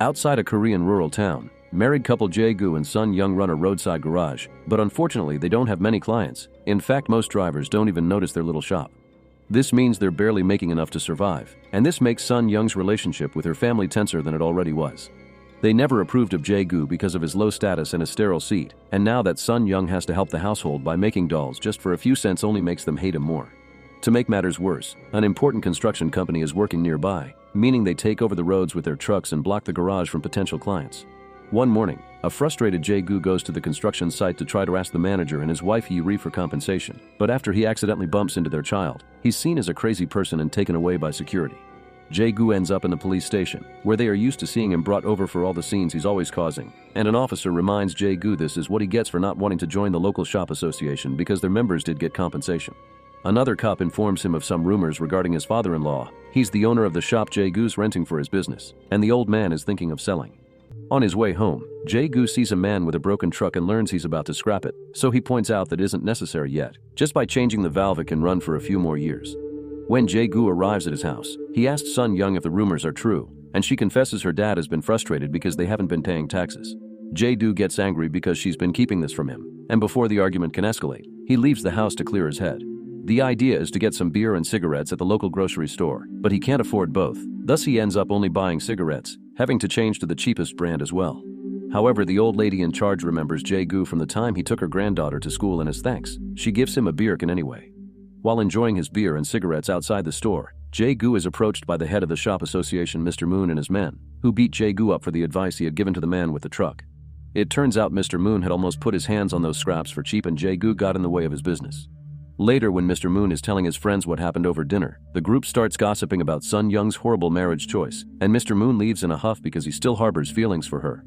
Outside a Korean rural town, married couple Jae-gu and Sun Young run a roadside garage, but unfortunately they don't have many clients. In fact, most drivers don't even notice their little shop. This means they're barely making enough to survive, and this makes Sun Young's relationship with her family tenser than it already was. They never approved of Jae-gu because of his low status and his sterile seat, and now that Sun Young has to help the household by making dolls just for a few cents only makes them hate him more. To make matters worse, an important construction company is working nearby, meaning they take over the roads with their trucks and block the garage from potential clients. One morning, a frustrated Jae-gu goes to the construction site to try to ask the manager and his wife Yi-ri for compensation, but after he accidentally bumps into their child, he's seen as a crazy person and taken away by security. Jae-gu ends up in the police station, where they are used to seeing him brought over for all the scenes he's always causing, and an officer reminds Jae-gu this is what he gets for not wanting to join the local shop association because their members did get compensation. Another cop informs him of some rumors regarding his father-in-law. He's the owner of the shop Jae-gu's renting for his business, and the old man is thinking of selling. On his way home, Jae-gu sees a man with a broken truck and learns he's about to scrap it, so he points out that it isn't necessary yet. Just by changing the valve it can run for a few more years. When Jae-gu arrives at his house, he asks Sun Young if the rumors are true, and she confesses her dad has been frustrated because they haven't been paying taxes. Jae-gu gets angry because she's been keeping this from him, and before the argument can escalate, he leaves the house to clear his head. The idea is to get some beer and cigarettes at the local grocery store, but he can't afford both, thus he ends up only buying cigarettes, having to change to the cheapest brand as well. However, the old lady in charge remembers Jae-gu from the time he took her granddaughter to school, and as thanks, she gives him a beer can anyway. While enjoying his beer and cigarettes outside the store, Jae-gu is approached by the head of the shop association, Mr. Moon, and his men, who beat Jae-gu up for the advice he had given to the man with the truck. It turns out Mr. Moon had almost put his hands on those scraps for cheap, and Jae-gu got in the way of his business. Later, when Mr. Moon is telling his friends what happened over dinner, the group starts gossiping about Sun Young's horrible marriage choice, and Mr. Moon leaves in a huff because he still harbors feelings for her.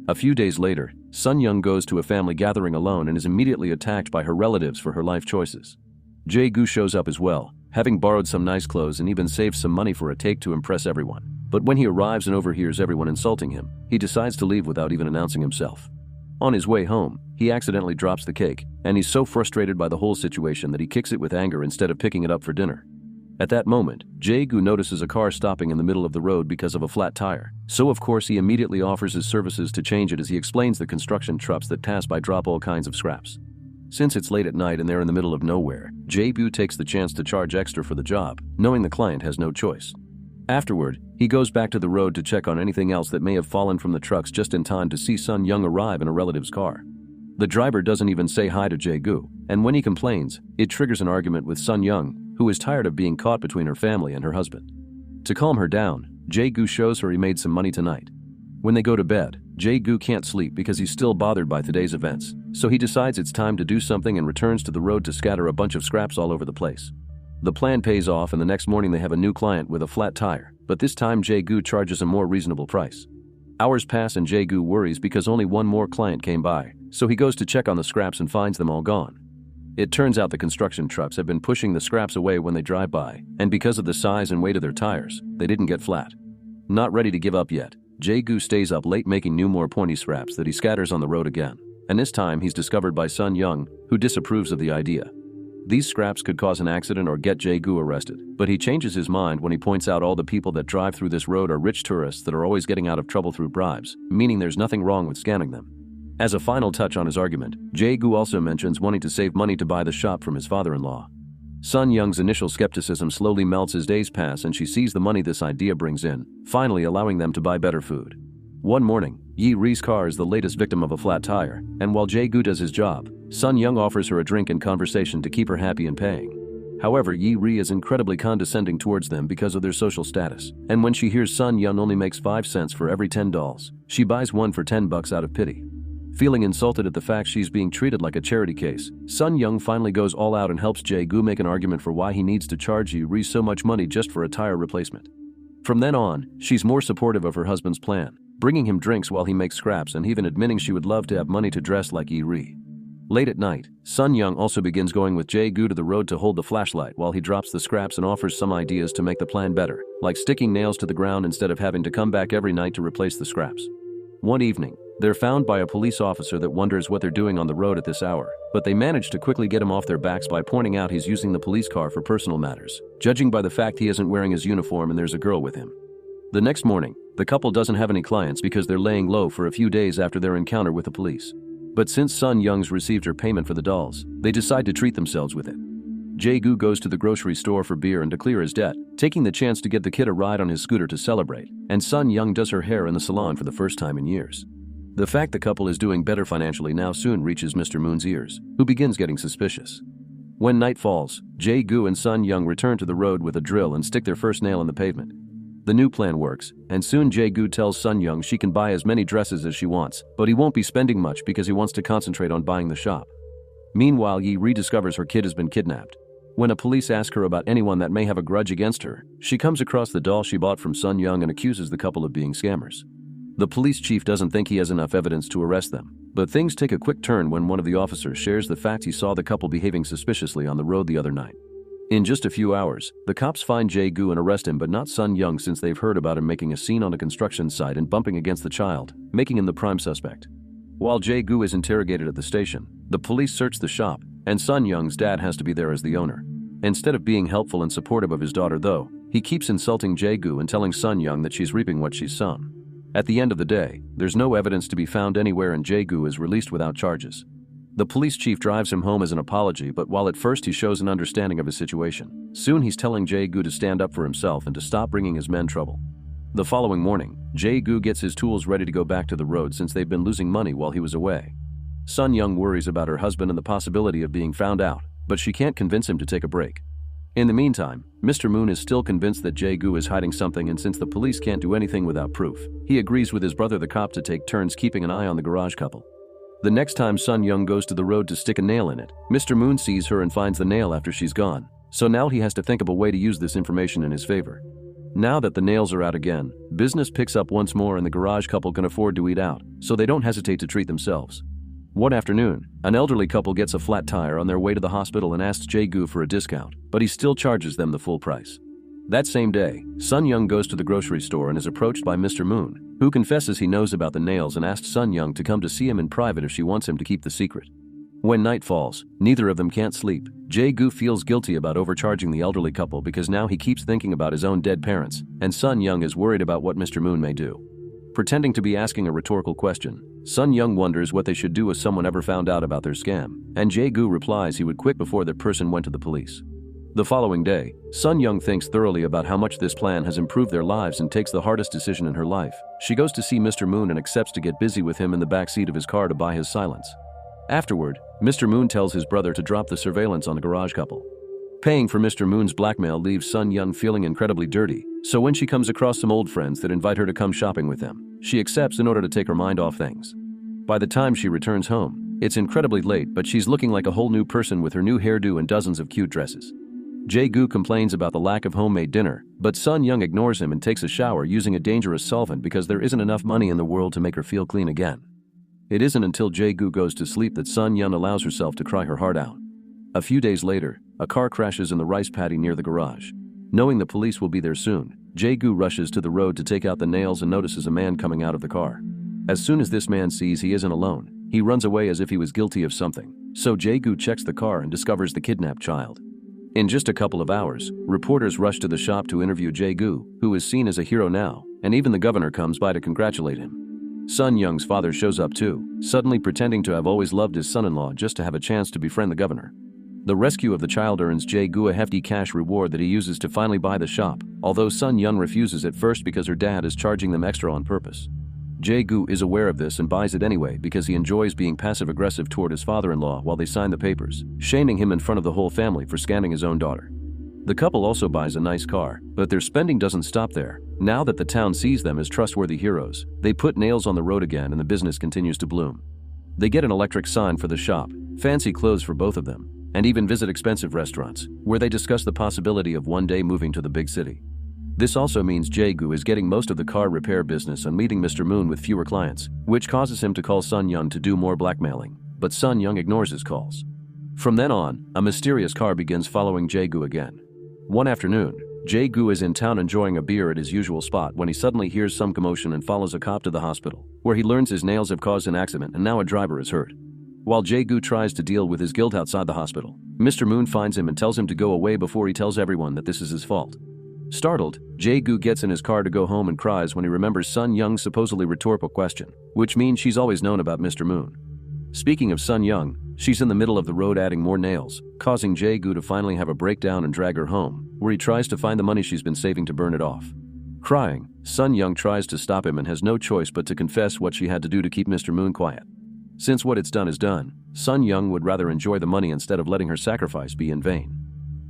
A few days later, Sun Young goes to a family gathering alone and is immediately attacked by her relatives for her life choices. Jae-gu shows up as well, having borrowed some nice clothes and even saved some money for a take to impress everyone. But when he arrives and overhears everyone insulting him, he decides to leave without even announcing himself. On his way home, he accidentally drops the cake, and he's so frustrated by the whole situation that he kicks it with anger instead of picking it up for dinner. At that moment, Jae-gu notices a car stopping in the middle of the road because of a flat tire, so of course he immediately offers his services to change it as he explains the construction trucks that pass by drop all kinds of scraps. Since it's late at night and they're in the middle of nowhere, Jae-gu takes the chance to charge extra for the job, knowing the client has no choice. Afterward, he goes back to the road to check on anything else that may have fallen from the trucks just in time to see Sun Young arrive in a relative's car. The driver doesn't even say hi to Jae-gu, and when he complains, it triggers an argument with Sun Young, who is tired of being caught between her family and her husband. To calm her down, Jae-gu shows her he made some money tonight. When they go to bed, Jae-gu can't sleep because he's still bothered by today's events, so he decides it's time to do something and returns to the road to scatter a bunch of scraps all over the place. The plan pays off, and the next morning they have a new client with a flat tire, but this time Jae-gu charges a more reasonable price. Hours pass and Jae-gu worries because only one more client came by, so he goes to check on the scraps and finds them all gone. It turns out the construction trucks have been pushing the scraps away when they drive by, and because of the size and weight of their tires, they didn't get flat. Not ready to give up yet, Jae-gu stays up late making more pointy scraps that he scatters on the road again, and this time he's discovered by Sun Young, who disapproves of the idea. These scraps could cause an accident or get Jae-gu arrested, but he changes his mind when he points out all the people that drive through this road are rich tourists that are always getting out of trouble through bribes, meaning there's nothing wrong with scanning them. As a final touch on his argument, Jae-gu also mentions wanting to save money to buy the shop from his father-in-law. Sun Young's initial skepticism slowly melts as days pass and she sees the money this idea brings in, finally allowing them to buy better food. One morning, Yi-ri's car is the latest victim of a flat tire, and while Jae-gu does his job, Sun Young offers her a drink and conversation to keep her happy and paying. However, Yi-ri is incredibly condescending towards them because of their social status, and when she hears Sun Young only makes 5 cents for every 10 dolls, she buys one for $10 out of pity. Feeling insulted at the fact she's being treated like a charity case, Sun Young finally goes all out and helps Jae-gu make an argument for why he needs to charge Yi-ri so much money just for a tire replacement. From then on, she's more supportive of her husband's plan, bringing him drinks while he makes scraps and even admitting she would love to have money to dress like Yi-ri. Late at night, Sun Young also begins going with Jae-gu to the road to hold the flashlight while he drops the scraps and offers some ideas to make the plan better, like sticking nails to the ground instead of having to come back every night to replace the scraps. One evening, they're found by a police officer that wonders what they're doing on the road at this hour, but they manage to quickly get him off their backs by pointing out he's using the police car for personal matters, judging by the fact he isn't wearing his uniform and there's a girl with him. The next morning, the couple doesn't have any clients because they're laying low for a few days after their encounter with the police. But since Sun Young's received her payment for the dolls, they decide to treat themselves with it. Jae-gu goes to the grocery store for beer and to clear his debt, taking the chance to get the kid a ride on his scooter to celebrate, and Sun Young does her hair in the salon for the first time in years. The fact the couple is doing better financially now soon reaches Mr. Moon's ears, who begins getting suspicious. When night falls, Jae-gu and Sun Young return to the road with a drill and stick their first nail in the pavement. The new plan works, and soon Jae-gu tells Sun Young she can buy as many dresses as she wants, but he won't be spending much because he wants to concentrate on buying the shop. Meanwhile, Yi rediscovers her kid has been kidnapped. When a police ask her about anyone that may have a grudge against her, she comes across the doll she bought from Sun Young and accuses the couple of being scammers. The police chief doesn't think he has enough evidence to arrest them, but things take a quick turn when one of the officers shares the fact he saw the couple behaving suspiciously on the road the other night. In just a few hours, the cops find Jae-gu and arrest him, but not Sun Young, since they've heard about him making a scene on a construction site and bumping against the child, making him the prime suspect. While Jae-gu is interrogated at the station, the police search the shop, and Sun Young's dad has to be there as the owner. Instead of being helpful and supportive of his daughter, though, he keeps insulting Jae-gu and telling Sun Young that she's reaping what she's sown. At the end of the day, there's no evidence to be found anywhere and Jae-gu is released without charges. The police chief drives him home as an apology, but while at first he shows an understanding of his situation, soon he's telling Jae-gu to stand up for himself and to stop bringing his men trouble. The following morning, Jae-gu gets his tools ready to go back to the road since they've been losing money while he was away. Sun Young worries about her husband and the possibility of being found out, but she can't convince him to take a break. In the meantime, Mr. Moon is still convinced that Jae-gu is hiding something, and since the police can't do anything without proof, he agrees with his brother the cop to take turns keeping an eye on the garage couple. The next time Sun Young goes to the road to stick a nail in it, Mr. Moon sees her and finds the nail after she's gone, so now he has to think of a way to use this information in his favor. Now that the nails are out again, business picks up once more and the garage couple can afford to eat out, so they don't hesitate to treat themselves. One afternoon, an elderly couple gets a flat tire on their way to the hospital and asks Jae-gu for a discount, but he still charges them the full price. That same day, Sun Young goes to the grocery store and is approached by Mr. Moon, who confesses he knows about the nails and asks Sun Young to come to see him in private if she wants him to keep the secret. When night falls, neither of them can't sleep. Jae-gu feels guilty about overcharging the elderly couple because now he keeps thinking about his own dead parents, and Sun Young is worried about what Mr. Moon may do. Pretending to be asking a rhetorical question, Sun Young wonders what they should do if someone ever found out about their scam, and Jae-gu replies he would quit before that person went to the police. The following day, Sun Young thinks thoroughly about how much this plan has improved their lives and takes the hardest decision in her life. She goes to see Mr. Moon and accepts to get busy with him in the back seat of his car to buy his silence. Afterward, Mr. Moon tells his brother to drop the surveillance on the garage couple. Paying for Mr. Moon's blackmail leaves Sun Young feeling incredibly dirty, so when she comes across some old friends that invite her to come shopping with them, she accepts in order to take her mind off things. By the time she returns home, it's incredibly late, but she's looking like a whole new person with her new hairdo and dozens of cute dresses. Jae-gu complains about the lack of homemade dinner, but Sun Young ignores him and takes a shower using a dangerous solvent because there isn't enough money in the world to make her feel clean again. It isn't until Jae-gu goes to sleep that Sun Young allows herself to cry her heart out. A few days later, a car crashes in the rice paddy near the garage. Knowing the police will be there soon, Jae-gu rushes to the road to take out the nails and notices a man coming out of the car. As soon as this man sees he isn't alone, he runs away as if he was guilty of something, so Jae-gu checks the car and discovers the kidnapped child. In just a couple of hours, reporters rush to the shop to interview Jae-gu, who is seen as a hero now, and even the governor comes by to congratulate him. Sun Young's father shows up too, suddenly pretending to have always loved his son-in-law just to have a chance to befriend the governor. The rescue of the child earns Jae-gu a hefty cash reward that he uses to finally buy the shop, although Sun Young refuses at first because her dad is charging them extra on purpose. Jae-gu is aware of this and buys it anyway because he enjoys being passive-aggressive toward his father-in-law while they sign the papers, shaming him in front of the whole family for scamming his own daughter. The couple also buys a nice car, but their spending doesn't stop there. Now that the town sees them as trustworthy heroes, they put nails on the road again and the business continues to bloom. They get an electric sign for the shop, fancy clothes for both of them, and even visit expensive restaurants, where they discuss the possibility of one day moving to the big city. This also means Jae-gu is getting most of the car repair business and meeting Mr. Moon with fewer clients, which causes him to call Sun Young to do more blackmailing, but Sun Young ignores his calls. From then on, a mysterious car begins following Jae-gu again. One afternoon, Jae-gu is in town enjoying a beer at his usual spot when he suddenly hears some commotion and follows a cop to the hospital, where he learns his nails have caused an accident and now a driver is hurt. While Jae-gu tries to deal with his guilt outside the hospital, Mr. Moon finds him and tells him to go away before he tells everyone that this is his fault. Startled, Jae-gu gets in his car to go home and cries when he remembers Sun Young's supposedly rhetorical question, which means she's always known about Mr. Moon. Speaking of Sun Young, she's in the middle of the road adding more nails, causing Jae-gu to finally have a breakdown and drag her home, where he tries to find the money she's been saving to burn it off. Crying, Sun Young tries to stop him and has no choice but to confess what she had to do to keep Mr. Moon quiet. Since what it's done is done, Sun Young would rather enjoy the money instead of letting her sacrifice be in vain.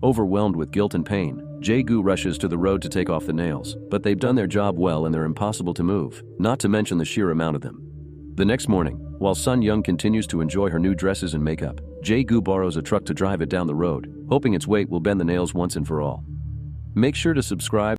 Overwhelmed with guilt and pain, Jae-gu rushes to the road to take off the nails, but they've done their job well and they're impossible to move, not to mention the sheer amount of them. The next morning, while Sun Young continues to enjoy her new dresses and makeup, Jae-gu borrows a truck to drive it down the road, hoping its weight will bend the nails once and for all. Make sure to subscribe.